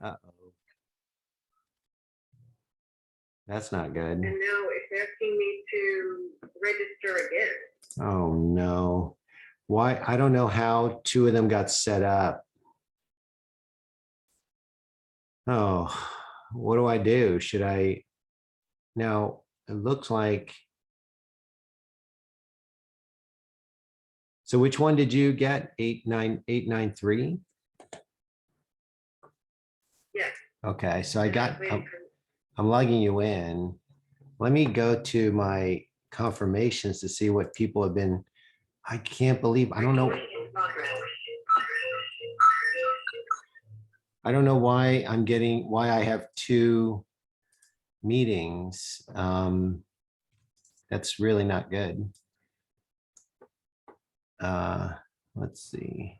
Uh-oh. That's not good. And now it's asking me to register again. Oh, no. Why? I don't know how two of them got set up. Oh, what do I do? Should I? Now, it looks like. So which one did you get? 89893? Yes. Okay, so I'm logging you in. Let me go to my confirmations to see what people have been. I can't believe, I don't know why why I have two meetings. That's really not good. Let's see.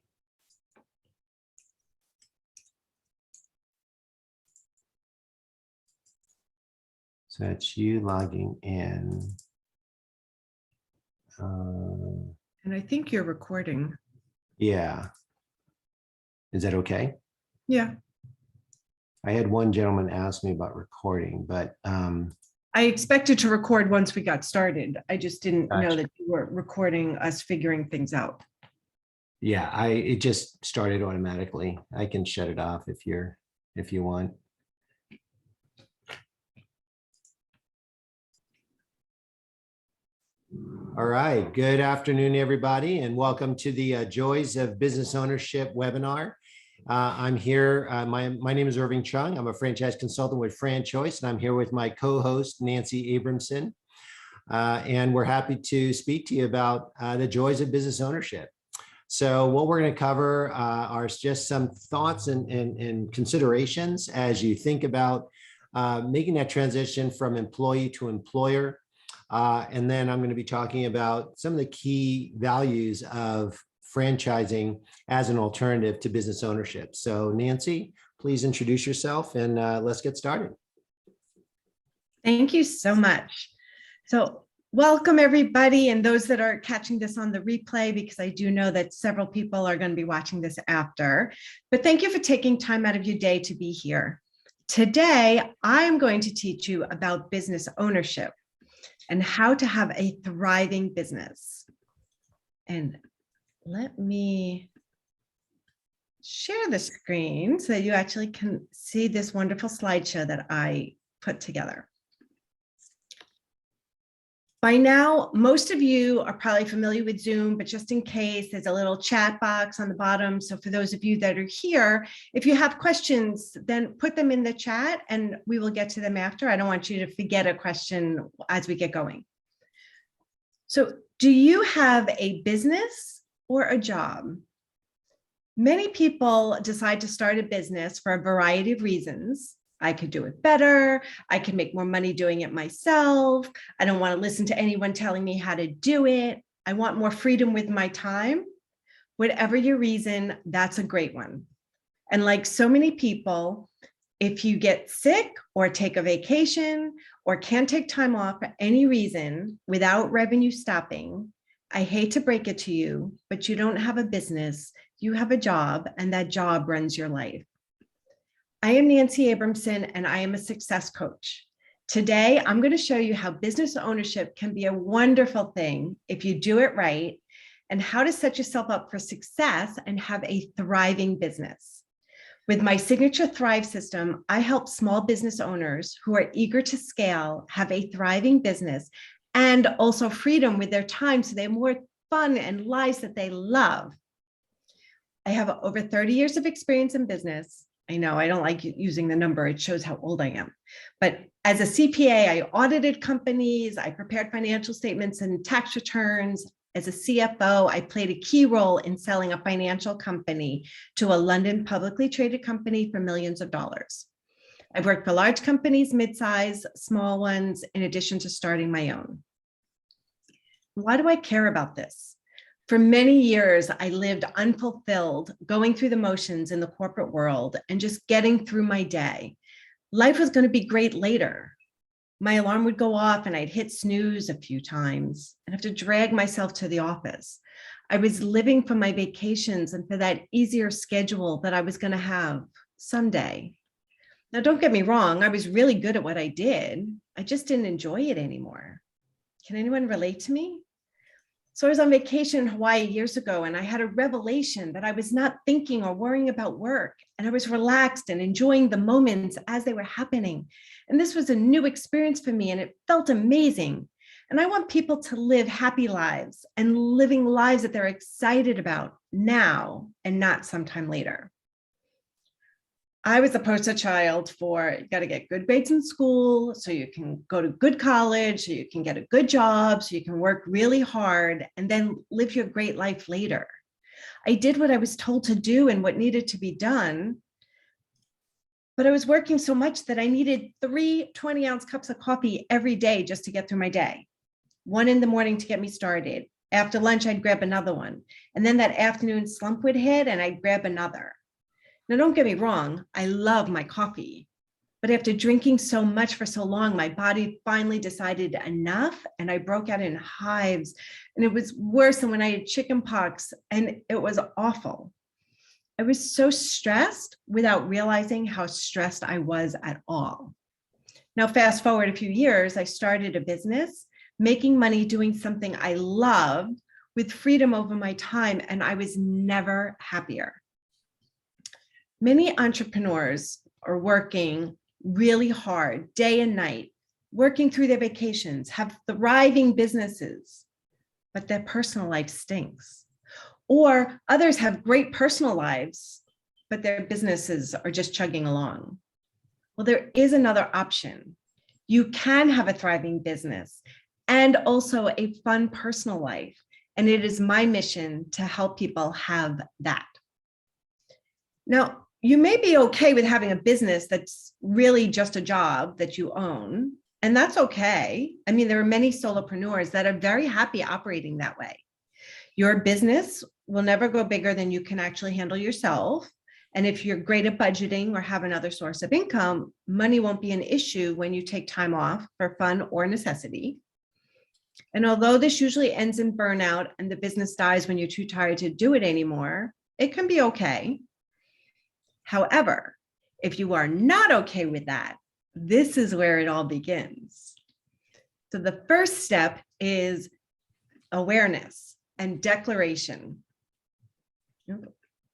So that's you logging in. And I think you're recording. Yeah. Is that okay? Yeah. I had one gentleman ask me about recording, but I expected to record once we got started. I just didn't know Gotcha. that you were recording us figuring things out. yeah, it just started automatically. I can shut it off if you want. All right, good afternoon, everybody, and welcome to the Joys of Business Ownership webinar. I'm here, my name is Irving Chung. I'm a franchise consultant with FranChoice, and I'm here with my co-host, Nancy Abramson. And we're happy to speak to you about the joys of business ownership. So what we're going to cover are just some thoughts and considerations as you think about making that transition from employee to employer. And then I'm going to be talking about some of the key values of franchising as an alternative to business ownership. So Nancy, please introduce yourself and let's get started. Thank you so much. So welcome everybody and those that are catching this on the replay, because I do know that several people are going to be watching this after. But thank you for taking time out of your day to be here. Today, I'm going to teach you about business ownership and how to have a thriving business. And let me share the screen so that you actually can see this wonderful slideshow that I put together. By now, most of you are probably familiar with Zoom, but just in case, there's a little chat box on the bottom. So for those of you that are here, if you have questions, then put them in the chat and we will get to them after. I don't want you to forget a question as we get going. So do you have a business or a job? Many people decide to start a business for a variety of reasons. I could do it better. I can make more money doing it myself. I don't want to listen to anyone telling me how to do it. I want more freedom with my time. Whatever your reason, that's a great one. And like so many people, if you get sick or take a vacation or can't take time off for any reason without revenue stopping, I hate to break it to you, but you don't have a business, you have a job, and that job runs your life. I am Nancy Abramson, and I am a success coach. Today, I'm going to show you how business ownership can be a wonderful thing if you do it right, and how to set yourself up for success and have a thriving business. With my signature Thrive system, I help small business owners who are eager to scale have a thriving business and also freedom with their time so they have more fun and lives that they love. I have over 30 years of experience in business. I know I don't like using the number, it shows how old I am. But as a CPA, I audited companies, I prepared financial statements and tax returns. As a CFO, I played a key role in selling a financial company to a London publicly traded company for millions of dollars. I've worked for large companies, mid-size, small ones, in addition to starting my own. Why do I care about this? For many years, I lived unfulfilled, going through the motions in the corporate world and just getting through my day. Life was going to be great later. My alarm would go off and I'd hit snooze a few times and have to drag myself to the office. I was living for my vacations and for that easier schedule that I was going to have someday, Now, don't get me wrong, I was really good at what I did. I just didn't enjoy it anymore. Can anyone relate to me? So I was on vacation in Hawaii years ago, and I had a revelation that I was not thinking or worrying about work, and I was relaxed and enjoying the moments as they were happening. And this was a new experience for me, and it felt amazing. And I want people to live happy lives and living lives that they're excited about now and not sometime later. I was the poster child for you got to get good grades in school so you can go to good college, so you can get a good job, so you can work really hard and then live your great life later. I did what I was told to do and what needed to be done, but I was working so much that I needed 3 20-ounce cups of coffee every day just to get through my day. One in the morning to get me started. After lunch, I'd grab another one. And then that afternoon slump would hit and I'd grab another. Now, don't get me wrong, I love my coffee, but after drinking so much for so long, my body finally decided enough and I broke out in hives, and it was worse than when I had chicken pox, and it was awful. I was so stressed without realizing how stressed I was at all. Now, fast forward a few years, I started a business, making money doing something I loved with freedom over my time, and I was never happier. Many entrepreneurs are working really hard day and night, working through their vacations, have thriving businesses, but their personal life stinks. Or others have great personal lives, but their businesses are just chugging along. Well, there is another option. You can have a thriving business and also a fun personal life. And it is my mission to help people have that. Now, you may be okay with having a business that's really just a job that you own, and that's okay. I mean, there are many solopreneurs that are very happy operating that way. Your business will never go bigger than you can actually handle yourself. And if you're great at budgeting or have another source of income, money won't be an issue when you take time off for fun or necessity. And although this usually ends in burnout and the business dies when you're too tired to do it anymore, it can be okay. However, if you are not okay with that, this is where it all begins. So the first step is awareness and declaration.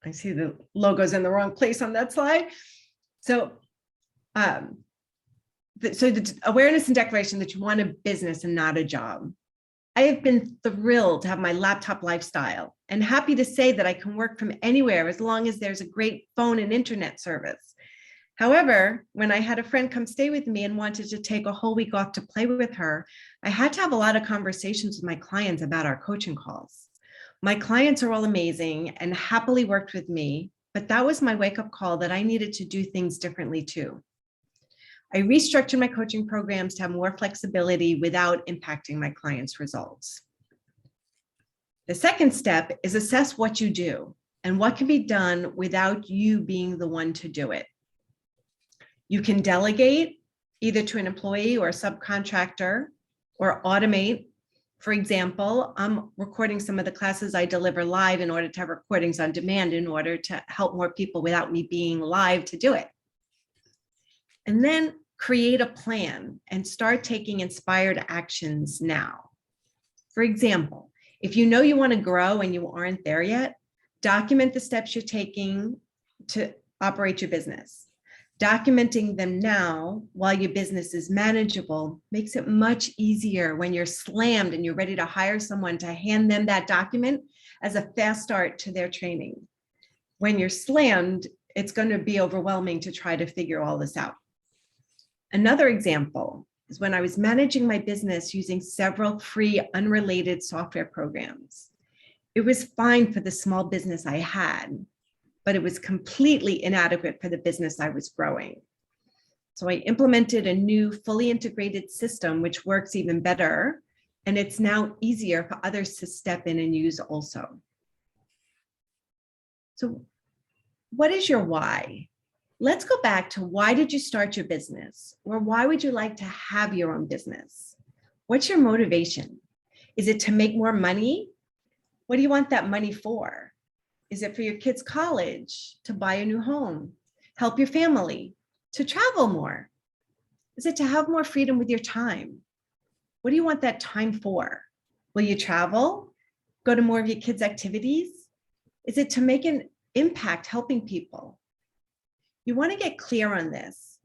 I see the logo's in the wrong place on that slide. So, the awareness and declaration that you want a business and not a job. I have been thrilled to have my laptop lifestyle and happy to say that I can work from anywhere as long as there's a great phone and internet service. However, when I had a friend come stay with me and wanted to take a whole week off to play with her, I had to have a lot of conversations with my clients about our coaching calls. My clients are all amazing and happily worked with me, but that was my wake-up call that I needed to do things differently too. I restructured my coaching programs to have more flexibility without impacting my clients' results. The second step is assess what you do and what can be done without you being the one to do it. You can delegate either to an employee or a subcontractor or automate. For example, I'm recording some of the classes I deliver live in order to have recordings on demand in order to help more people without me being live to do it. And then create a plan and start taking inspired actions now. For example, if you know you want to grow and you aren't there yet, document the steps you're taking to operate your business. Documenting them now while your business is manageable makes it much easier when you're slammed and you're ready to hire someone to hand them that document as a fast start to their training. When you're slammed, it's going to be overwhelming to try to figure all this out. Another example is when I was managing my business using several free unrelated software programs. It was fine for the small business I had, but it was completely inadequate for the business I was growing. So I implemented a new fully integrated system, which works even better, and it's now easier for others to step in and use also. So what is your why? Let's go back to why did you start your business? Or why would you like to have your own business? What's your motivation? Is it to make more money? What do you want that money for? Is it for your kids' college, to buy a new home, help your family, To travel more? Is it to have more freedom with your time? What do you want that time for? Will you travel? Go to more of your kids' activities? Is it to make an impact helping people? You want to get clear on this.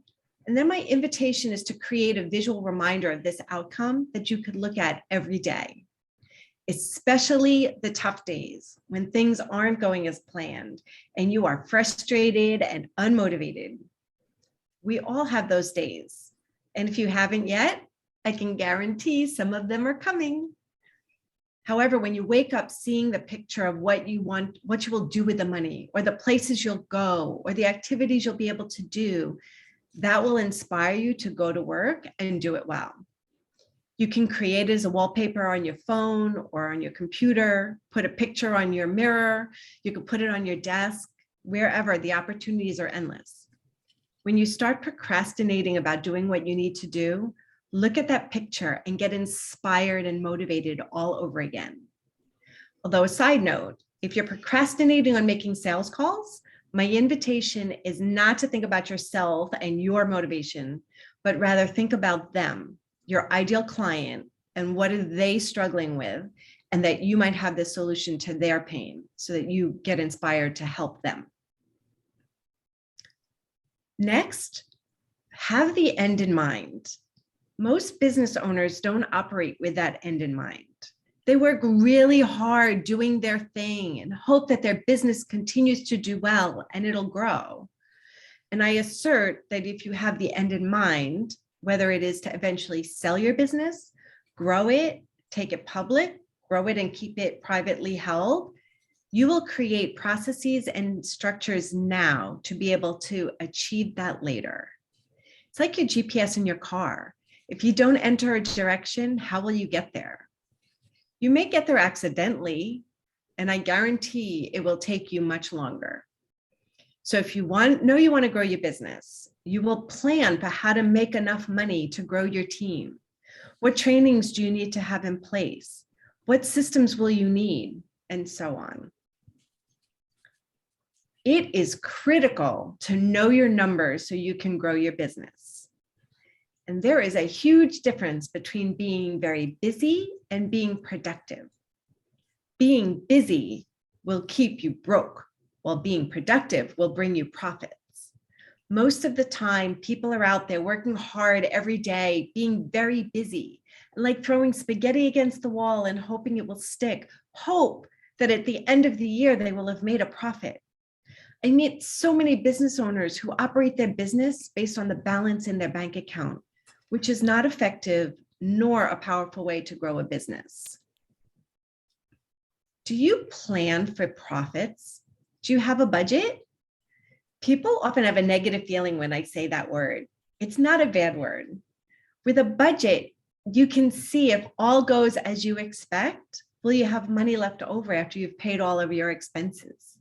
And then my invitation is to create a visual reminder of this outcome that you could look at every day, especially the tough days when things aren't going as planned and you are frustrated and unmotivated. We all have those days. And if you haven't yet, I can guarantee some of them are coming. However, when you wake up seeing the picture of what you want, what you will do with the money, or the places you'll go, or the activities you'll be able to do, that will inspire you to go to work and do it well. You can create it as a wallpaper on your phone or on your computer, put a picture on your mirror, you can put it on your desk, wherever. The opportunities are endless. When you start procrastinating about doing what you need to do, look at that picture and get inspired and motivated all over again. Although, a side note, if you're procrastinating on making sales calls, my invitation is not to think about yourself and your motivation, but rather think about them, your ideal client, and what are they struggling with, and that you might have the solution to their pain so that you get inspired to help them. Next, have the end in mind. Most business owners don't operate with that end in mind. They work really hard doing their thing and hope that their business continues to do well and it'll grow. And I assert that if you have the end in mind, whether it is to eventually sell your business, grow it, take it public, grow it and keep it privately held, you will create processes and structures now to be able to achieve that later. It's like your GPS in your car. If you don't enter a direction, how will you get there? You may get there accidentally, and I guarantee it will take you much longer. So if you know you want to grow your business, you will plan for how to make enough money to grow your team. What trainings do you need to have in place? What systems will you need? And so on. It is critical to know your numbers so you can grow your business. And there is a huge difference between being very busy and being productive. Being busy will keep you broke, while being productive will bring you profits. Most of the time, people are out there working hard every day, being very busy, like throwing spaghetti against the wall and hoping it will stick, hope that at the end of the year, they will have made a profit. I meet so many business owners who operate their business based on the balance in their bank account, which is not effective nor a powerful way to grow a business. Do you plan for profits? Do you have a budget? People often have a negative feeling when I say that word. It's not a bad word. With a budget, you can see if all goes as you expect, will you have money left over after you've paid all of your expenses?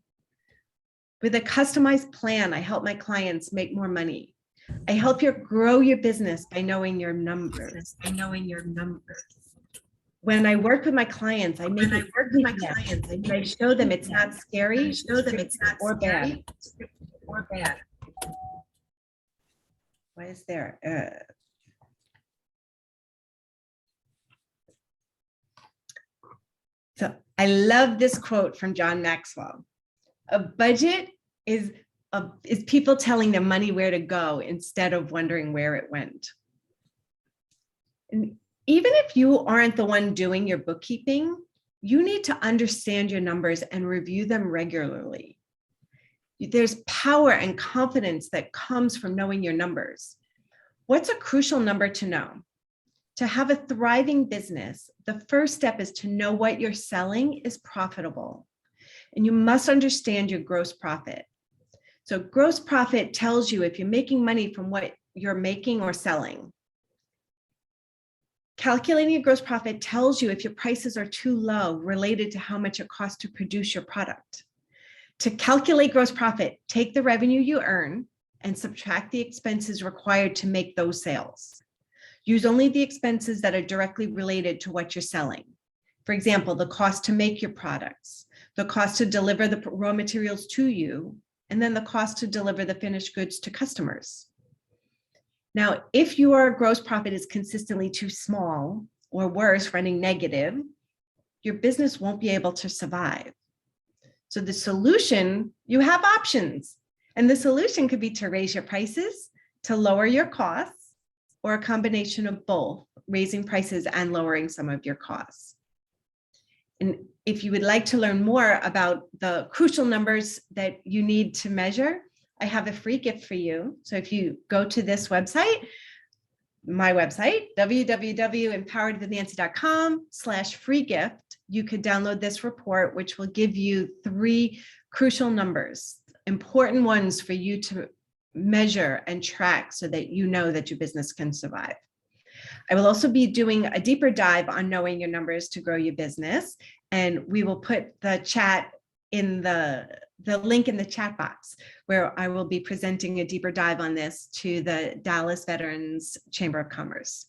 With a customized plan, I help my clients make more money. I help you grow your business by knowing your numbers. When I work with my clients, I make it and I show them it's not scary, or bad. Why is there? So I love this quote from John Maxwell. A budget is people telling their money where to go instead of wondering where it went. And even if you aren't the one doing your bookkeeping, you need to understand your numbers and review them regularly. There's power and confidence that comes from knowing your numbers. What's a crucial number to know? To have a thriving business, the first step is to know what you're selling is profitable. And you must understand your gross profit. So gross profit tells you if you're making money from what you're making or selling. Calculating your gross profit tells you if your prices are too low related to how much it costs to produce your product. To calculate gross profit, take the revenue you earn and subtract the expenses required to make those sales. Use only the expenses that are directly related to what you're selling. For example, the cost to make your products, the cost to deliver the raw materials to you, and then the cost to deliver the finished goods to customers. Now, if your gross profit is consistently too small or worse, running negative, your business won't be able to survive. So the solution, you have options. And the solution could be to raise your prices, to lower your costs, or a combination of both, raising prices and lowering some of your costs. And if you would like to learn more about the crucial numbers that you need to measure, I have a free gift for you. So if you go to this website, my website, www.empoweredwithnancy.com/free gift, you could download this report, which will give you 3 crucial numbers, important ones for you to measure and track so that you know that your business can survive. I will also be doing a deeper dive on knowing your numbers to grow your business. And we will put the chat in the link in the chat box, where I will be presenting a deeper dive on this to the Dallas Veterans Chamber of Commerce.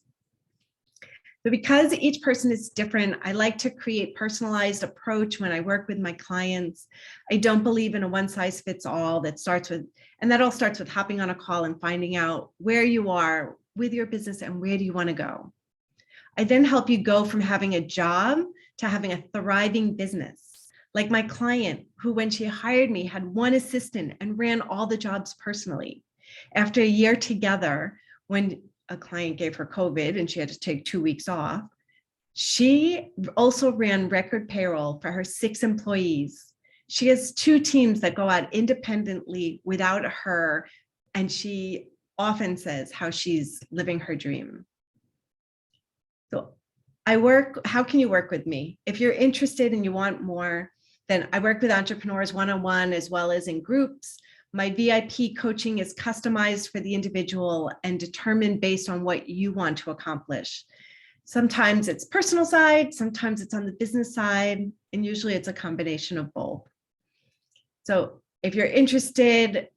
So because each person is different, I like to create personalized approach when I work with my clients. I don't believe in a one size fits all that starts with, and that all starts with hopping on a call and finding out where you are with your business and where do you want to go. I then help you go from having a job to having a thriving business. Like my client, who when she hired me had 1 assistant and ran all the jobs personally. After a year together, when a client gave her COVID and she had to take 2 weeks off, she also ran record payroll for her 6 employees. She has 2 teams that go out independently without her, and she often says how she's living her dream. So how can you work with me? If you're interested and you want more, then I work with entrepreneurs one-on-one as well as in groups. My VIP coaching is customized for the individual and determined based on what you want to accomplish. Sometimes it's personal side, sometimes it's on the business side, and usually it's a combination of both. So if you're interested,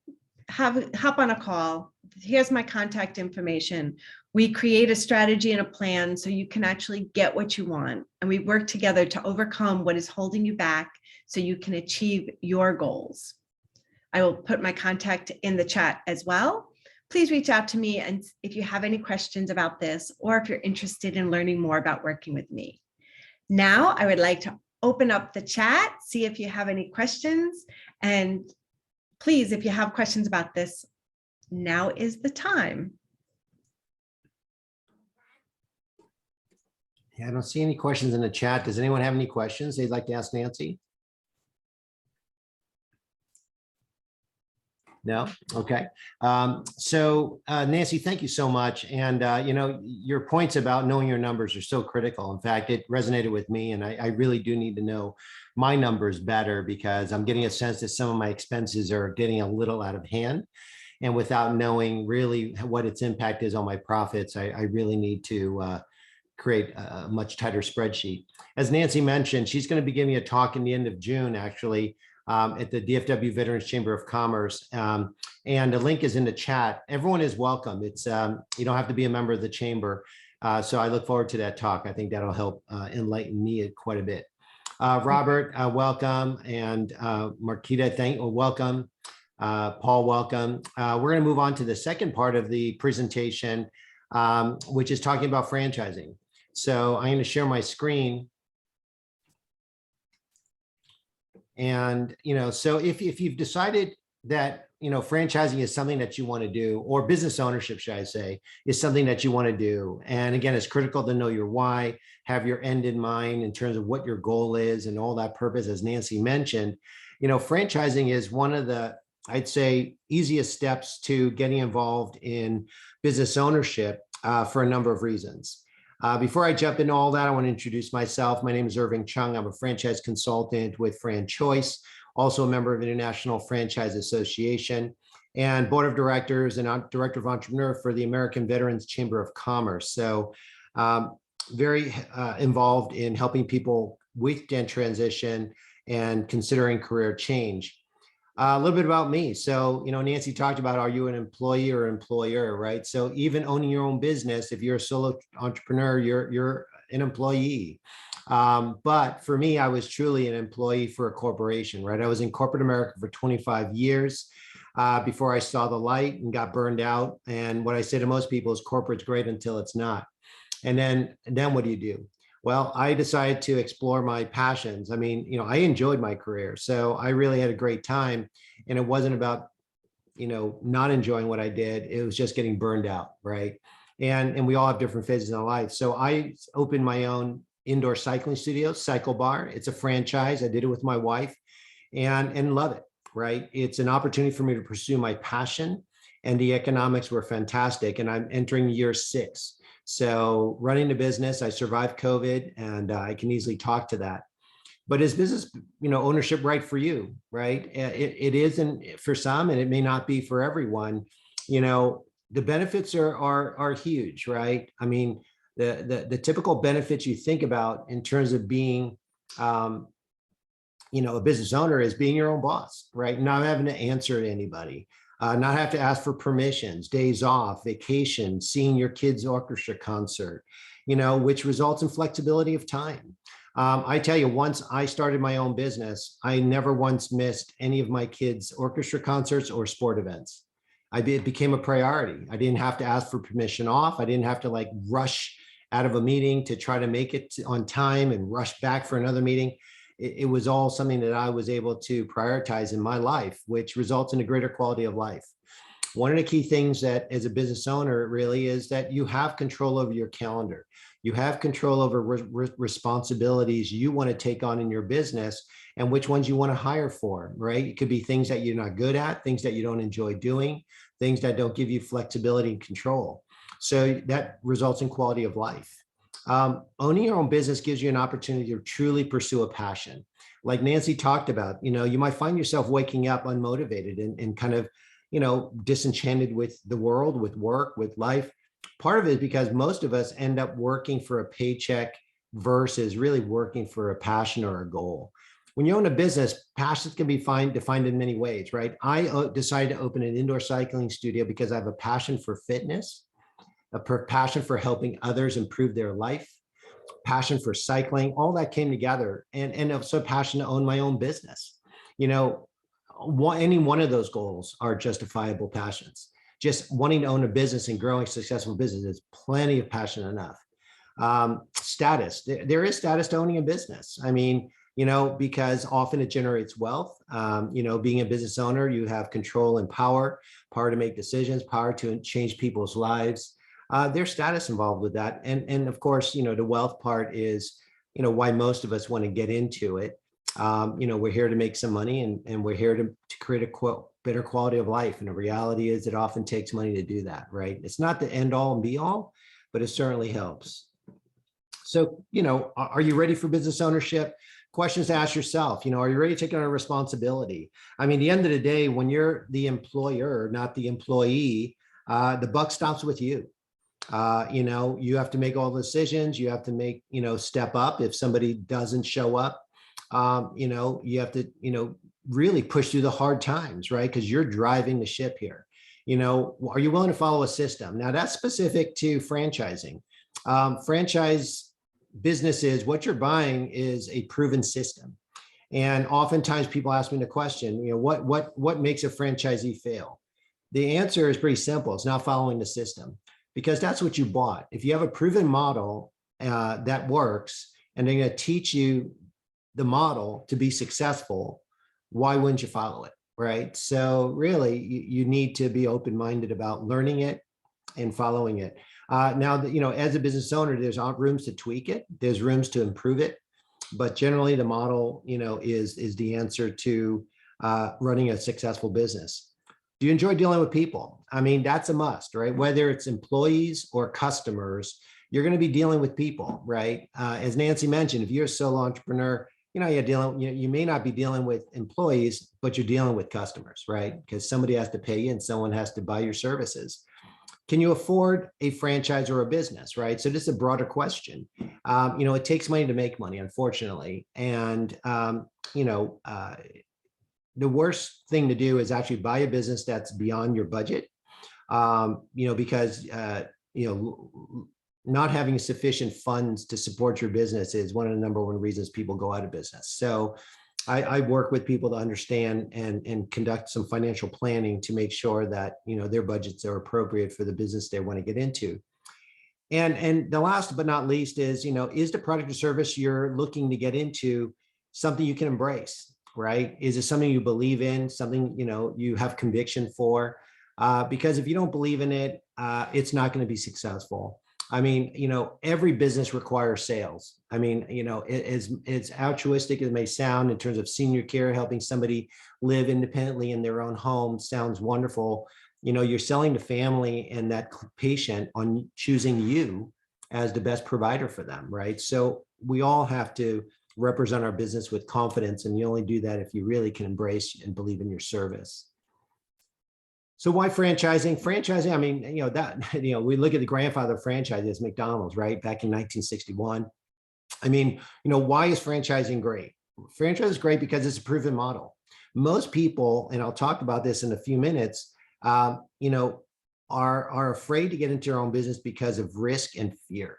hop on a call. Here's my contact information. We create a strategy and a plan so you can actually get what you want. And we work together to overcome what is holding you back so you can achieve your goals. I will put my contact in the chat as well. Please reach out to me and if you have any questions about this, or if you're interested in learning more about working with me. Now, I would like to open up the chat, see if you have any questions. And please, if you have questions about this, now is the time. Yeah, I don't see any questions in the chat. Does anyone have any questions they'd like to ask Nancy? No? Okay. Nancy, thank you so much. And, your points about knowing your numbers are so critical. In fact, it resonated with me, and I really do need to know my numbers better because I'm getting a sense that some of my expenses are getting a little out of hand. And without knowing really what its impact is on my profits, I really need to create a much tighter spreadsheet. As Nancy mentioned, she's going to be giving a talk in the end of June, actually, at the DFW Veterans Chamber of Commerce. And the link is in the chat. Everyone is welcome. It's you don't have to be a member of the chamber. So I look forward to that talk. I think that'll help enlighten me quite a bit. Robert, welcome. And Marquita, welcome. Paul, welcome. We're going to move on to the second part of the presentation, which is talking about franchising. So I'm going to share my screen. And, so if you've decided that, franchising is something that you want to do, or business ownership, should I say, is something that you want to do. And again, it's critical to know your why, have your end in mind in terms of what your goal is and all that purpose, as Nancy mentioned. Franchising is one of the, I'd say, easiest steps to getting involved in business ownership for a number of reasons. Before I jump into all that, I want to introduce myself. My name is Irving Chung. I'm a franchise consultant with FranChoice, also a member of the International Franchise Association, and board of directors and director of entrepreneur for the American Veterans Chamber of Commerce. So very involved in helping people with transition and considering career change. A little bit about me. So, Nancy talked about, are you an employee or employer, right? So even owning your own business, if you're a solo entrepreneur, you're an employee. But for me, I was truly an employee for a corporation, right? I was in corporate America for 25 years. before I saw the light and got burned out. And what I say to most people is corporate's great until it's not. And then what do you do? Well, I decided to explore my passions. I mean, I enjoyed my career, so I really had a great time. And it wasn't about, not enjoying what I did. It was just getting burned out, right? And we all have different phases in our life. So I opened my own indoor cycling studio, Cycle Bar. It's a franchise. I did it with my wife and love it, right? It's an opportunity for me to pursue my passion, and the economics were fantastic. And I'm entering year 6. So running the business, I survived COVID, and I can easily talk to that. But is business, ownership right for you, right? It isn't for some, and it may not be for everyone. The benefits are huge, right? I mean, the typical benefits you think about in terms of being, a business owner is being your own boss, right? Not having to answer to anybody, not have to ask for permissions, days off, vacation, seeing your kid's orchestra concert, which results in flexibility of time. I tell you, once I started my own business, I never once missed any of my kids' orchestra concerts or sport events. It became a priority. I didn't have to ask for permission off. I didn't have to rush out of a meeting to try to make it on time and rush back for another meeting. It was all something that I was able to prioritize in my life, which results in a greater quality of life. One of the key things that as a business owner really is that you have control over your calendar. You have control over responsibilities you want to take on in your business and which ones you want to hire for, right? It could be things that you're not good at, things that you don't enjoy doing, things that don't give you flexibility and control. So that results in quality of life. Owning your own business gives you an opportunity to truly pursue a passion. Like Nancy talked about, you might find yourself waking up unmotivated and kind of, disenchanted with the world, with work, with life. Part of it is because most of us end up working for a paycheck versus really working for a passion or a goal. When you own a business, passions can be defined in many ways, right? I decided to open an indoor cycling studio because I have a passion for fitness, a passion for helping others improve their life, passion for cycling, all that came together, and also passion to own my own business. Any one of those goals are justifiable passions. Just wanting to own a business and growing a successful business is plenty of passion enough. Status, there is status to owning a business. I mean, because often it generates wealth. Being a business owner, you have control and power to make decisions, power to change people's lives. There's status involved with that. And of course, the wealth part is, why most of us want to get into it. We're here to make some money and we're here to create a better quality of life. And the reality is it often takes money to do that, right? It's not the end all and be all, but it certainly helps. So, are you ready for business ownership? Questions to ask yourself, are you ready to take on a responsibility? I mean, at the end of the day, when you're the employer, not the employee, the buck stops with you. You have to make all the decisions. You have to make, step up if somebody doesn't show up. You have to, really push through the hard times, right? Because you're driving the ship here. Are you willing to follow a system? Now that's specific to franchising. Franchise businesses, what you're buying is a proven system. And oftentimes people ask me the question, what makes a franchisee fail? The answer is pretty simple. It's not following the system, because that's what you bought. If you have a proven model that works and they're going to teach you the model to be successful, why wouldn't you follow it, right? So really, you need to be open-minded about learning it and following it. Now, as a business owner, there's rooms to tweak it. There's rooms to improve it. But generally, the model, is the answer to running a successful business. Do you enjoy dealing with people? I mean, that's a must, right? Whether it's employees or customers, you're going to be dealing with people, right? As Nancy mentioned, if you're a solo entrepreneur, you may not be dealing with employees, but you're dealing with customers, right? Because somebody has to pay you and someone has to buy your services. Can you afford a franchise or a business, right? So this is a broader question. It takes money to make money, unfortunately. And, the worst thing to do is actually buy a business that's beyond your budget, because, not having sufficient funds to support your business is one of the number one reasons people go out of business. So I work with people to understand and conduct some financial planning to make sure that, their budgets are appropriate for the business they want to get into. And the last but not least is the product or service you're looking to get into something you can embrace, right? Is it something you believe in, something, you have conviction for? Because if you don't believe in it, it's not going to be successful. I mean, every business requires sales. I mean, it's altruistic as it may sound in terms of senior care, helping somebody live independently in their own home sounds wonderful. You're selling to family and that patient on choosing you as the best provider for them, right? So we all have to represent our business with confidence, and you only do that if you really can embrace and believe in your service. So why franchising? Franchising, I mean, we look at the grandfather of franchises, McDonald's, right? Back in 1961. I mean, why is franchising great? Franchise is great because it's a proven model. Most people, and I'll talk about this in a few minutes, are afraid to get into their own business because of risk and fear.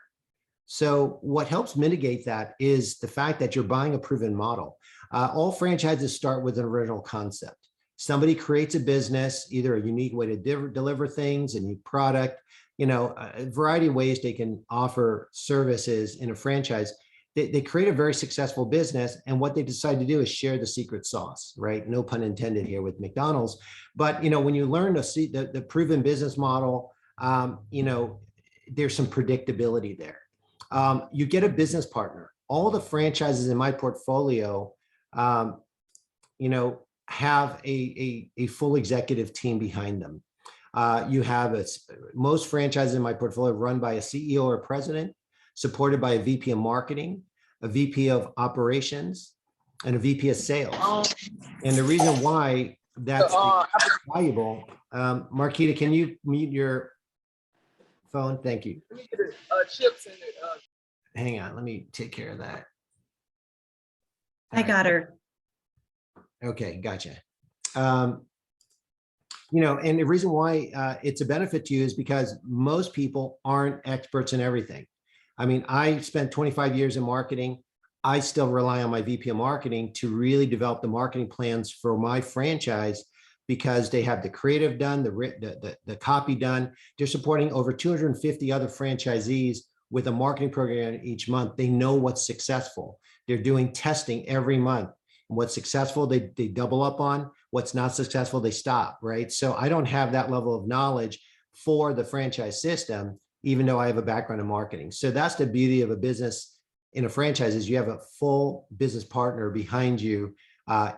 So what helps mitigate that is the fact that you're buying a proven model. All franchises start with an original concept. Somebody creates a business, either a unique way to deliver things, a new product, a variety of ways they can offer services in a franchise. They create a very successful business, and what they decide to do is share the secret sauce, right? No pun intended here with McDonald's. But when you learn to see the proven business model, there's some predictability there. You get a business partner. All the franchises in my portfolio, have a full executive team behind them. You have most franchises in my portfolio run by a CEO or president, supported by a VP of marketing, a VP of operations, and a VP of sales. And the reason why that's valuable, Marquita, can you mute your phone? Thank you. Chips in it. Hang on, let me take care of that. I got her. Okay, gotcha. And the reason why it's a benefit to you is because most people aren't experts in everything. I mean, I spent 25 years in marketing. I still rely on my VP of marketing to really develop the marketing plans for my franchise because they have the creative done, the copy done. They're supporting over 250 other franchisees with a marketing program each month. They know what's successful. They're doing testing every month. What's successful, they double up on. What's not successful, they stop, right? So I don't have that level of knowledge for the franchise system, even though I have a background in marketing. So that's the beauty of a business in a franchise is you have a full business partner behind you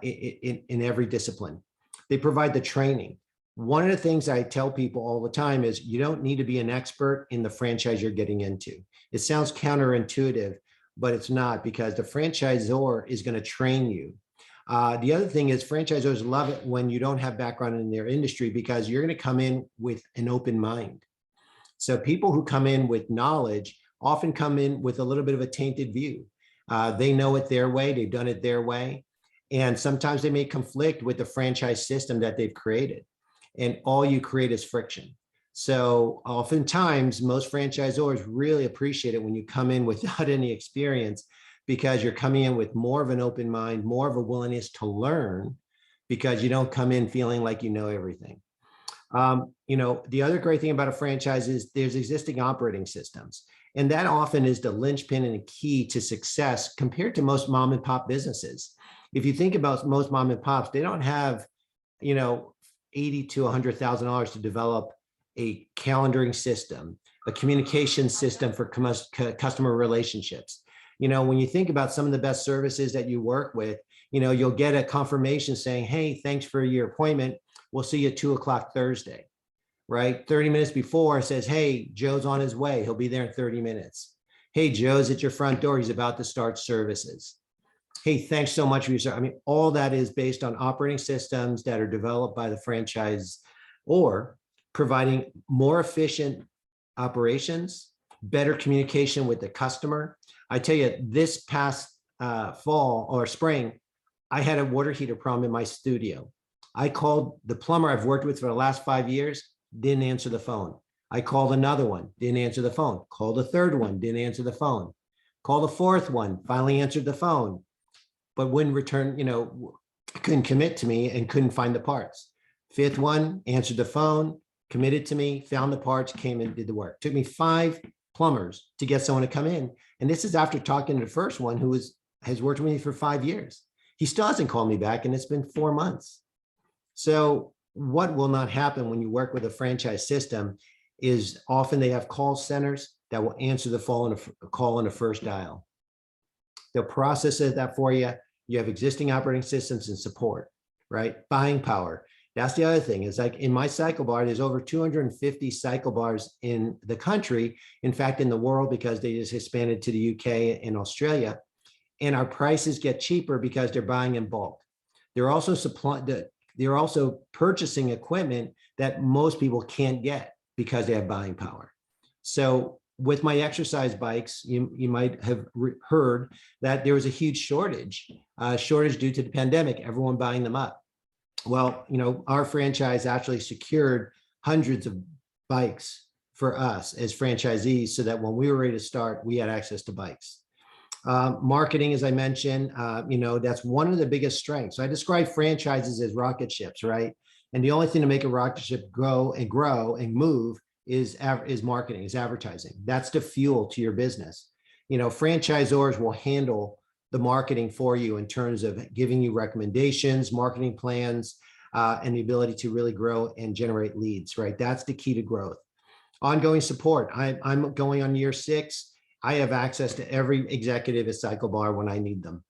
in every discipline. They provide the training. One of the things I tell people all the time is you don't need to be an expert in the franchise you're getting into. It sounds counterintuitive, but it's not, because the franchisor is going to train you. The other thing is franchisors love it when you don't have background in their industry because you're going to come in with an open mind. So people who come in with knowledge often come in with a little bit of a tainted view. They know it their way. They've done it their way. And sometimes they may conflict with the franchise system that they've created. And all you create is friction. So oftentimes, most franchisors really appreciate it when you come in without any experience, because you're coming in with more of an open mind, more of a willingness to learn, because you don't come in feeling like you know everything. The other great thing about a franchise is there's existing operating systems. And that often is the linchpin and the key to success compared to most mom and pop businesses. If you think about most mom and pops, they don't have, $80,000 to $100,000 to develop a calendaring system, a communication system for customer relationships. When you think about some of the best services that you work with, you'll get a confirmation saying, hey, thanks for your appointment. We'll see you at 2:00 Thursday, right? 30 minutes before it says, hey, Joe's on his way. He'll be there in 30 minutes. Hey, Joe's at your front door. He's about to start services. Hey, thanks so much for your service. I mean, all that is based on operating systems that are developed by the franchise or providing more efficient operations, better communication with the customer. I tell you, this past fall or spring, I had a water heater problem in my studio. I called the plumber I've worked with for the last 5 years, didn't answer the phone. I called another one, didn't answer the phone. Called a third one, didn't answer the phone. Called a fourth one, finally answered the phone. but wouldn't return, couldn't commit to me and couldn't find the parts. Fifth one answered the phone, committed to me, found the parts, came and did the work. Took me 5 plumbers to get someone to come in. And this is after talking to the first one who has worked with me for 5 years. He still hasn't called me back, and it's been 4 months. So what will not happen when you work with a franchise system is often they have call centers that will answer the call on the first dial. They'll process that for you. You have existing operating systems and support, right? Buying power. That's the other thing is like in my cycle bar, there's over 250 cycle bars in the country. In fact, in the world, because they just expanded to the UK and Australia. And our prices get cheaper because they're buying in bulk. They're also they're also purchasing equipment that most people can't get because they have buying power. So with my exercise bikes, you might have heard that there was a huge shortage due to the pandemic, everyone buying them up. Well, our franchise actually secured hundreds of bikes for us as franchisees so that when we were ready to start, we had access to bikes. Marketing, as I mentioned, that's one of the biggest strengths. So I describe franchises as rocket ships, right? And the only thing to make a rocket ship grow and move is marketing, is advertising. That's the fuel to your business. Franchisors will handle the marketing for you in terms of giving you recommendations, marketing plans, and the ability to really grow and generate leads, right? That's the key to growth. Ongoing support. I'm going on year 6. I have access to every executive at Cycle Bar when I need them.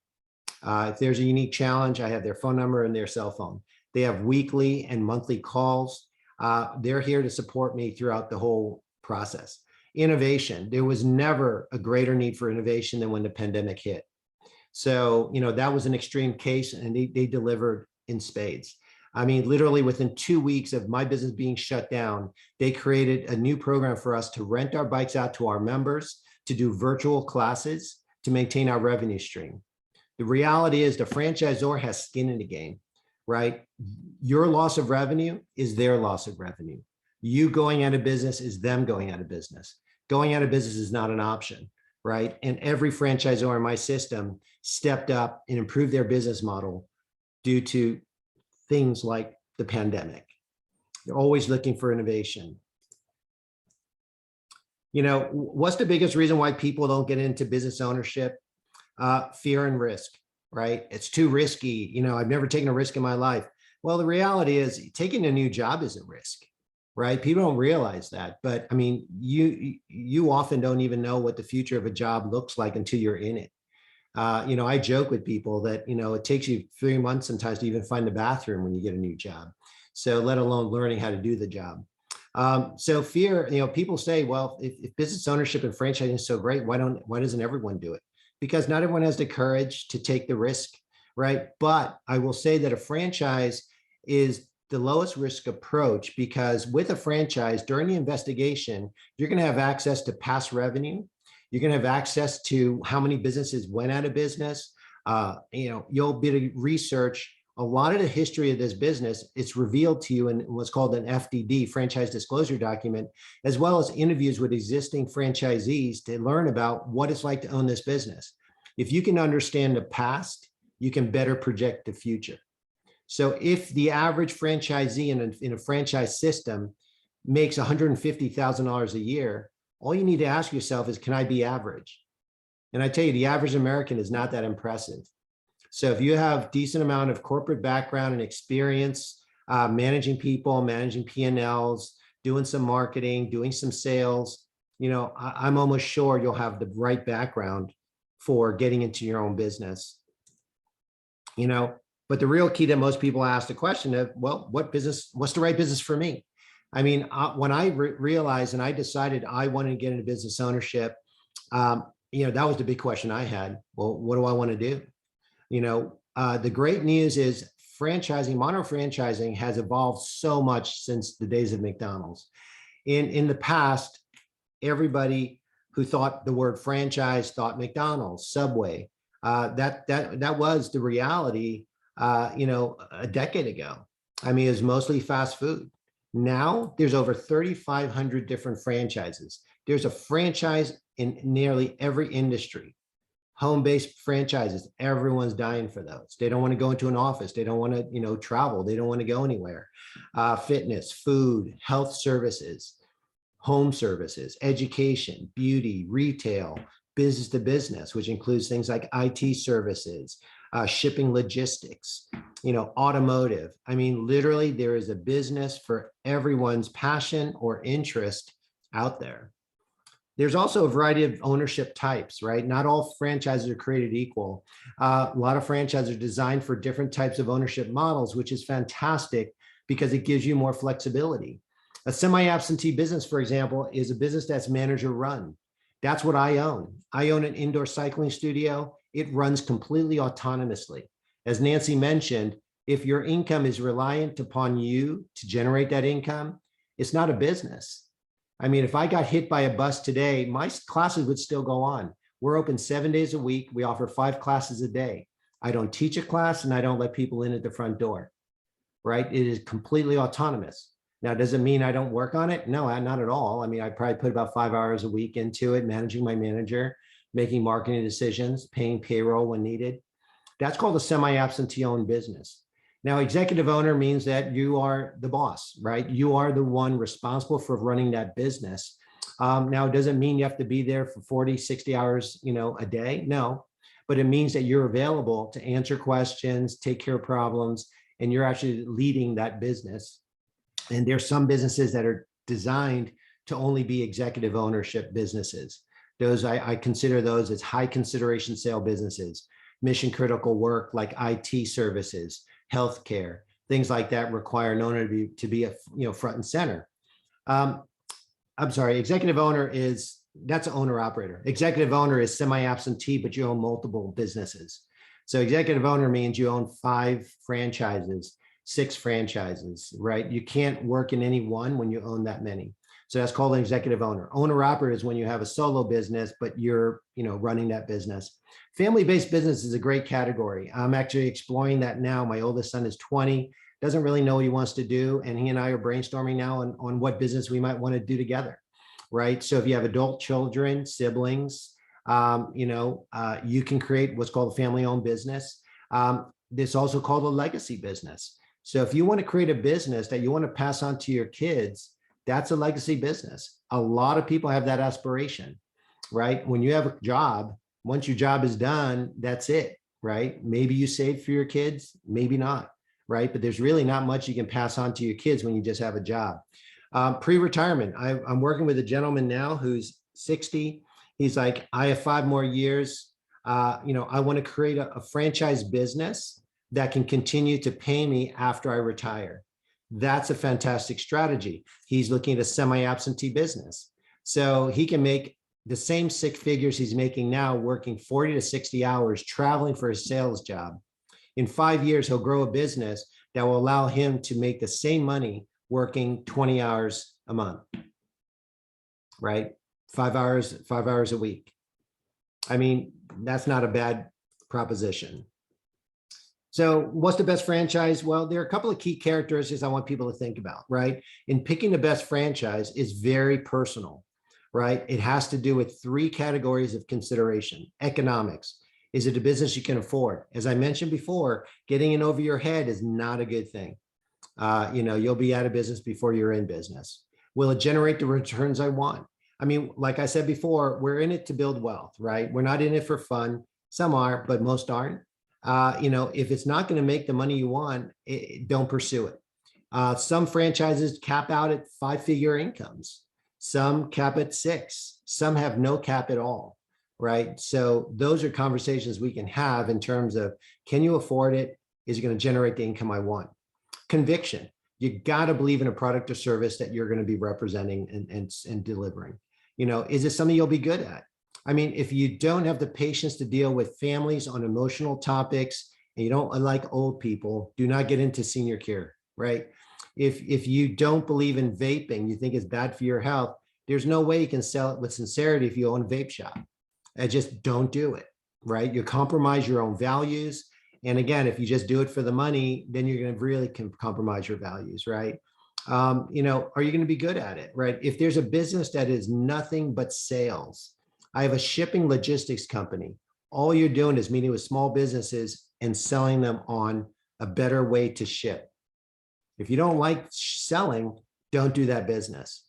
If there's a unique challenge, I have their phone number and their cell phone. They have weekly and monthly calls. They're here to support me throughout the whole process. Innovation. There was never a greater need for innovation than when the pandemic hit. So, that was an extreme case, and they delivered in spades. I mean, literally within 2 weeks of my business being shut down, they created a new program for us to rent our bikes out to our members, to do virtual classes, to maintain our revenue stream. The reality is the franchisor has skin in the game, right? Your loss of revenue is their loss of revenue. You going out of business is them going out of business. Going out of business is not an option, right? And every franchisor in my system stepped up and improved their business model due to things like the pandemic. They're always looking for innovation. What's the biggest reason why people don't get into business ownership? Fear and risk, right? It's too risky. I've never taken a risk in my life. Well, the reality is taking a new job is a risk, right? People don't realize that. But I mean, you often don't even know what the future of a job looks like until you're in it. I joke with people that, it takes you 3 months sometimes to even find the bathroom when you get a new job. So let alone learning how to do the job. So fear, people say, well, if business ownership and franchising is so great, why doesn't everyone do it? Because not everyone has the courage to take the risk, right? But I will say that a franchise is the lowest risk approach, because with a franchise during the investigation, you're going to have access to past revenue. You're going to have access to how many businesses went out of business. You'll be able to research a lot of the history of this business. It's revealed to you in what's called an FDD, franchise disclosure document, as well as interviews with existing franchisees to learn about what it's like to own this business. If you can understand the past, you can better project the future. So if the average franchisee in a franchise system makes $150,000 a year, all you need to ask yourself is, can I be average? And I tell you, the average American is not that impressive. So if you have decent amount of corporate background and experience, managing people, managing P&Ls, doing some marketing, doing some sales, I'm almost sure you'll have the right background for getting into your own business. But the real key that most people ask the question of, well, what's the right business for me? I mean, when I realized and I decided I wanted to get into business ownership, that was the big question I had. Well, what do I want to do? The great news is modern franchising has evolved so much since the days of McDonald's. In the past, everybody who thought the word franchise thought McDonald's, Subway. That was the reality, a decade ago. I mean, it was mostly fast food. Now there's over 3,500 different franchises. There's a franchise in nearly every industry. Home-based franchises, everyone's dying for those. They don't want to go into an office. They don't want to, travel. They don't want to go anywhere. Fitness, food, health services, home services, education, beauty, retail, business to business, which includes things like IT services, shipping, logistics, automotive. I mean, literally there is a business for everyone's passion or interest out there. There's also a variety of ownership types, right? Not all franchises are created equal. A lot of franchises are designed for different types of ownership models, which is fantastic because it gives you more flexibility. A semi-absentee business, for example, is a business that's manager run. That's what I own. I own an indoor cycling studio. It runs completely autonomously. As Nancy mentioned, if your income is reliant upon you to generate that income, it's not a business. I mean, if I got hit by a bus today, my classes would still go on. We're open 7 days a week. We offer 5 classes a day. I don't teach a class and I don't let people in at the front door, right? It is completely autonomous. Now, does it mean I don't work on it? No, not at all. I mean, I probably put about 5 hours a week into it, managing my manager, making marketing decisions, paying payroll when needed. That's called a semi-absentee owned business. Now, executive owner means that you are the boss, right? You are the one responsible for running that business. Now, it doesn't mean you have to be there for 40, 60 hours, a day. No, but it means that you're available to answer questions, take care of problems, and you're actually leading that business. And there's some businesses that are designed to only be executive ownership businesses. Those, I consider those as high consideration sale businesses, mission critical work like IT services, healthcare, things like that require an owner to be front and center. I'm sorry, executive owner that's an owner operator. Executive owner is semi-absentee, but you own multiple businesses. So executive owner means you own 5 franchises, 6 franchises, right? You can't work in any one when you own that many. So that's called an executive owner. Owner operator is when you have a solo business, but you're, running that business. Family-based business is a great category. I'm actually exploring that now. My oldest son is 20, doesn't really know what he wants to do. And he and I are brainstorming now on what business we might want to do together, right? So if you have adult children, siblings, you can create what's called a family-owned business. This also called a legacy business. So if you want to create a business that you want to pass on to your kids, that's a legacy business. A lot of people have that aspiration, right? When you have a job, once your job is done, that's it, right? Maybe you save for your kids, maybe not, right? But there's really not much you can pass on to your kids when you just have a job. Pre-retirement, I'm working with a gentleman now who's 60. He's like, I have 5 more years. I want to create a franchise business that can continue to pay me after I retire. That's a fantastic strategy. He's looking at a semi-absentee business. So he can make the same 6 figures he's making now, working 40 to 60 hours, traveling for a sales job. In 5 years, he'll grow a business that will allow him to make the same money working 20 hours a month, right? 5 hours a week. I mean, that's not a bad proposition. So what's the best franchise? Well, there are a couple of key characteristics I want people to think about, right? In picking the best franchise is very personal, right? It has to do with 3 categories of consideration. Economics. Is it a business you can afford? As I mentioned before, getting in over your head is not a good thing. You'll be out of business before you're in business. Will it generate the returns I want? I mean, like I said before, we're in it to build wealth, right? We're not in it for fun. Some are, but most aren't. If it's not going to make the money you want, don't pursue it. Some franchises cap out at 5-figure incomes. Some cap at 6. Some have no cap at all, right? So those are conversations we can have in terms of, can you afford it? Is it going to generate the income I want? Conviction. You got to believe in a product or service that you're going to be representing and delivering. Is it something you'll be good at? I mean, if you don't have the patience to deal with families on emotional topics and you don't like old people, do not get into senior care, right? If you don't believe in vaping, you think it's bad for your health, there's no way you can sell it with sincerity if you own a vape shop. Just don't do it, right? You compromise your own values. And again, if you just do it for the money, then you're going to really compromise your values, right? Are you going to be good at it, right? If there's a business that is nothing but sales, I have a shipping logistics company. all you're doing is meeting with small businesses and selling them on a better way to ship. If you don't like selling, don't do that business.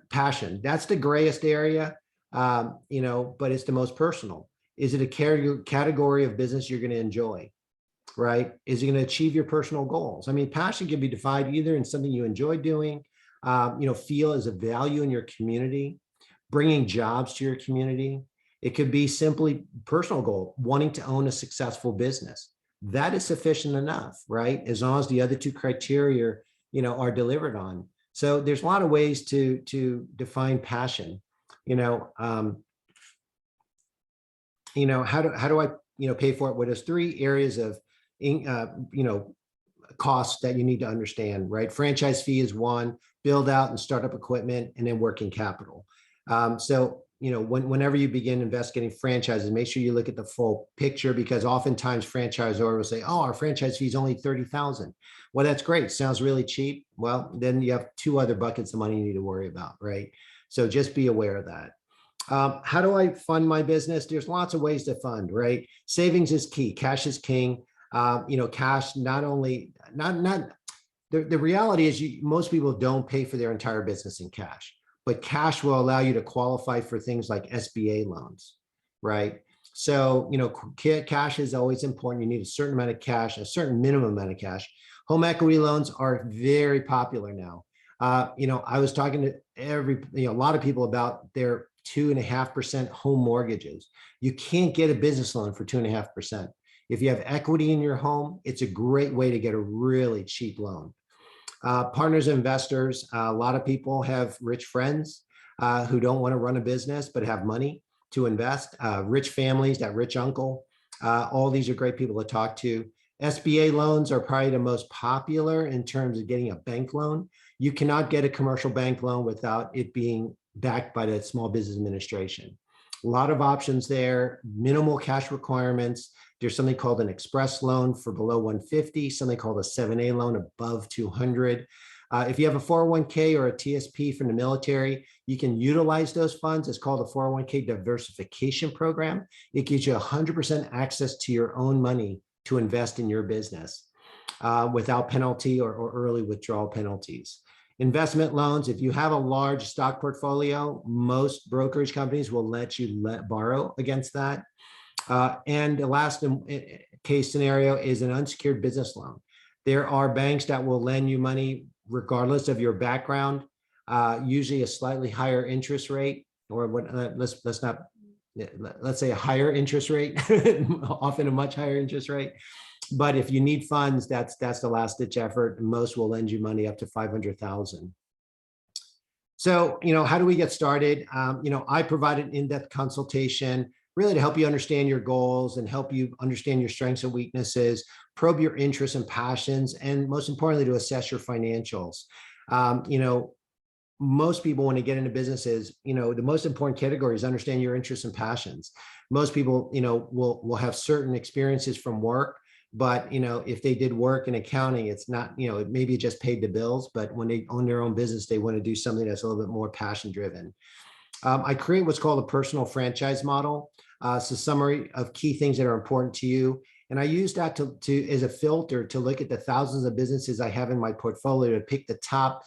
Passion, that's the grayest area, but it's the most personal. Is it a category of business you're going to enjoy? Right? Is it going to achieve your personal goals? I mean, passion can be defined either in something you enjoy doing, feel as a value in your community, bringing jobs to your community. It could be simply personal goal, wanting to own a successful business. That is sufficient enough, right? As long as the other two criteria, are delivered on. So there's a lot of ways to define passion. How do I, pay for it? Well, there's three areas of costs that you need to understand, right? Franchise fee is one, build out and startup equipment, and then working capital. Whenever you begin investigating franchises, make sure you look at the full picture, because oftentimes franchisor will say, oh, our franchise fee is only $30,000. Well, that's great. Sounds really cheap. Well, then you have two other buckets of money you need to worry about, right? So just be aware of that. How do I fund my business? There's lots of ways to fund, right? Savings is key. Cash is king. Cash the reality is most people don't pay for their entire business in cash, but cash will allow you to qualify for things like SBA loans, right? So, cash is always important. You need a certain amount of cash, a certain minimum amount of cash. Home equity loans are very popular now. I was talking to a lot of people about their 2.5% home mortgages. You can't get a business loan for 2.5%. If you have equity in your home, it's a great way to get a really cheap loan. Partners and investors, a lot of people have rich friends who don't want to run a business but have money to invest. Rich families, that rich uncle, all these are great people to talk to. SBA loans are probably the most popular in terms of getting a bank loan. You cannot get a commercial bank loan without it being backed by the Small Business Administration. A lot of options there, minimal cash requirements. There's something called an express loan for below 150, something called a 7A loan above 200. If you have a 401k or a TSP from the military, you can utilize those funds. It's called a 401k diversification program. It gives you 100% access to your own money to invest in your business without penalty or early withdrawal penalties. Investment loans, if you have a large stock portfolio, most brokerage companies will let you borrow against that. And the last case scenario is an unsecured business loan. There are banks that will lend you money regardless of your background, usually a slightly higher interest rate, or let's say a higher interest rate, often a much higher interest rate. But if you need funds, that's the last ditch effort. Most will lend you money up to $500,000. So, how do we get started? I provide an in-depth consultation really to help you understand your goals and help you understand your strengths and weaknesses, probe your interests and passions, and most importantly, to assess your financials. Most people, when they get into businesses, the most important category is understand your interests and passions. Most people, will have certain experiences from work, but, if they did work in accounting, it's not, maybe it just paid the bills, but when they own their own business, they want to do something that's a little bit more passion driven. I create what's called a personal franchise model. It's a summary of key things that are important to you. And I use that to as a filter to look at the thousands of businesses I have in my portfolio to pick the top,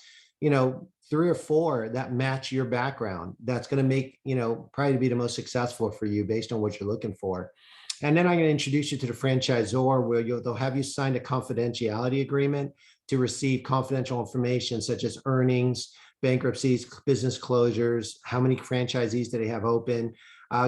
3 or 4 that match your background. That's going to make, probably be the most successful for you based on what you're looking for. And then I'm going to introduce you to the franchisor where they'll have you sign a confidentiality agreement to receive confidential information such as earnings, bankruptcies, business closures, how many franchisees do they have open,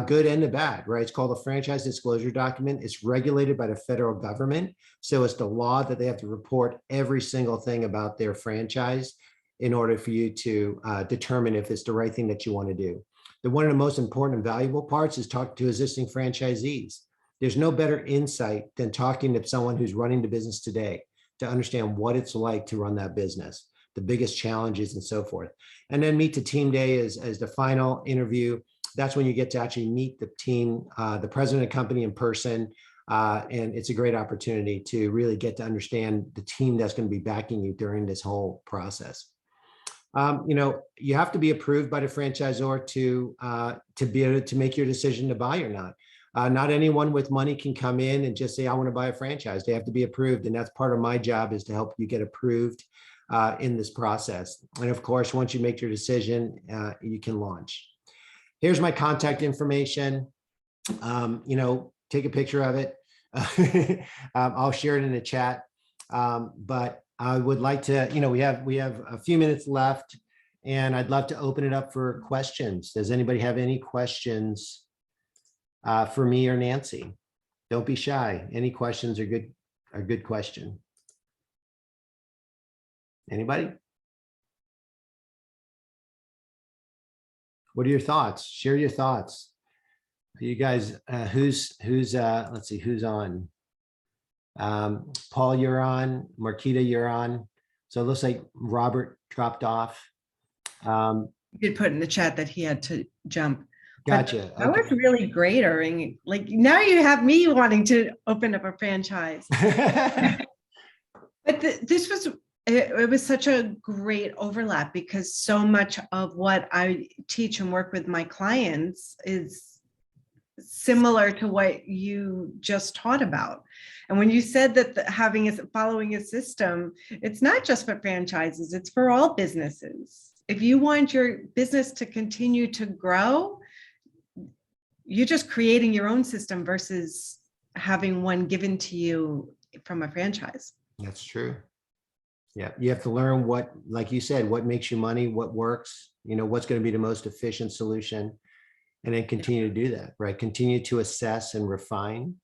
good and the bad, right? It's called a franchise disclosure document. It's regulated by the federal government. So it's the law that they have to report every single thing about their franchise in order for you to determine if it's the right thing that you want to do. One of the most important and valuable parts is talking to existing franchisees. There's no better insight than talking to someone who's running the business today to understand what it's like to run that business, the biggest challenges and so forth. And then meet the team day as the final interview. That's when you get to actually meet the team, the president of the company in person. And it's a great opportunity to really get to understand the team that's going to be backing you during this whole process. You have to be approved by the franchisor to be able to make your decision to buy or not. Not anyone with money can come in and just say, I want to buy a franchise. They have to be approved. And that's part of my job, is to help you get approved in this process. And of course, once you make your decision, you can launch. Here's my contact information. Take a picture of it. I'll share it in the chat. But I would like to, we have a few minutes left, and I'd love to open it up for questions. Does anybody have any questions for me or Nancy? Don't be shy. Any questions are good question. Anybody? What are your thoughts? Share your thoughts. You guys, who's let's see, who's on? Paul, you're on. Marquita, you're on. So it looks like Robert dropped off. You did put in the chat that he had to jump. Gotcha. That was really great, Irving. Like, now you have me wanting to open up a franchise. But this was, it was such a great overlap, because so much of what I teach and work with my clients is similar to what you just taught about. And when you said that following a system, it's not just for franchises, it's for all businesses. If you want your business to continue to grow, you're just creating your own system versus having one given to you from a franchise. That's true. Yeah, you have to learn what, like you said, what makes you money, what works, what's going to be the most efficient solution, and then continue to do that, right? Continue to assess and refine.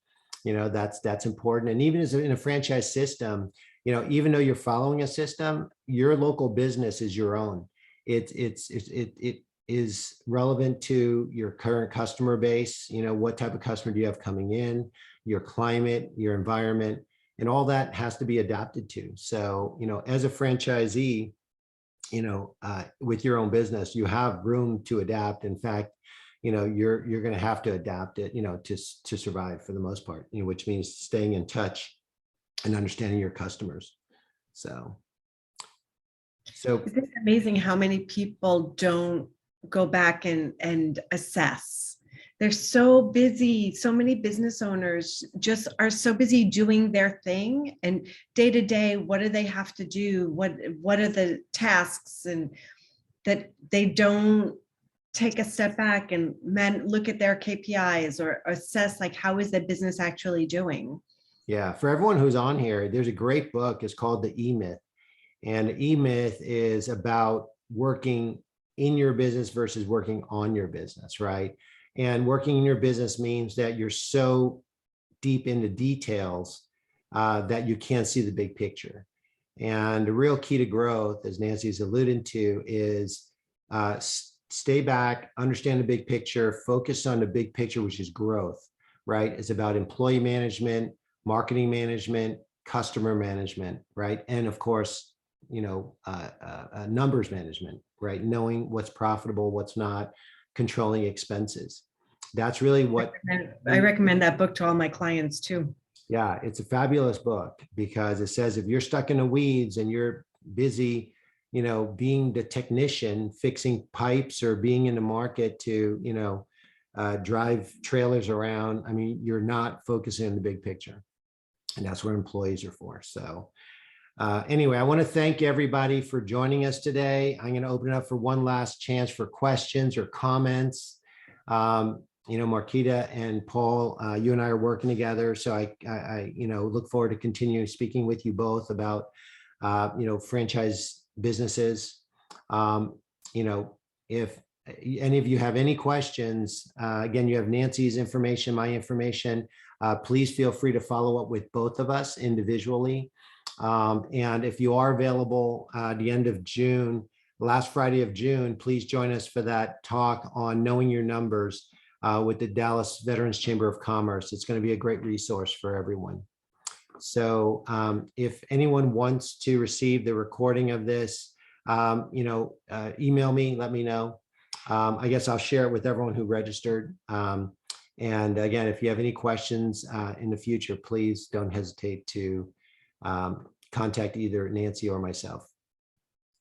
That's important. And even as in a franchise system, even though you're following a system, your local business is your own. It is relevant to your current customer base. What type of customer do you have coming in, your climate, your environment, and all that has to be adapted to. So, as a franchisee, with your own business, you have room to adapt. In fact, you're going to have to adapt it, to survive for the most part, which means staying in touch and understanding your customers. So it's amazing how many people don't go back and assess. They're so busy. So many business owners just are so busy doing their thing, and day to day, what do they have to do? What are the tasks, and that they don't take a step back and look at their KPIs or assess, like, how is the business actually doing? Yeah, for everyone who's on here, there's a great book. It's called The E-Myth. And the E-Myth is about working in your business versus working on your business, right? And working in your business means that you're so deep into details that you can't see the big picture. And the real key to growth, as Nancy's alluded to, is stay back, understand the big picture, focus on the big picture, which is growth, right? It's about employee management, marketing management, customer management, right? And of course, numbers management, right? Knowing what's profitable, what's not, controlling expenses. That's really what I recommend that book to all my clients too. Yeah, it's a fabulous book, because it says if you're stuck in the weeds and you're busy, being the technician, fixing pipes, or being in the market to, drive trailers around, I mean, you're not focusing on the big picture. And that's what employees are for. So anyway, I want to thank everybody for joining us today. I'm going to open it up for one last chance for questions or comments. Marquita and Paul, you and I are working together. So I look forward to continuing speaking with you both about, franchise businesses. If any of you have any questions, again, you have Nancy's information, my information. Please feel free to follow up with both of us individually. And if you are available the end of June, last Friday of June, please join us for that talk on knowing your numbers with the Dallas Veterans Chamber of Commerce. It's going to be a great resource for everyone. So if anyone wants to receive the recording of this, email me, let me know. I guess I'll share it with everyone who registered. And again, if you have any questions in the future, please don't hesitate to contact either Nancy or myself.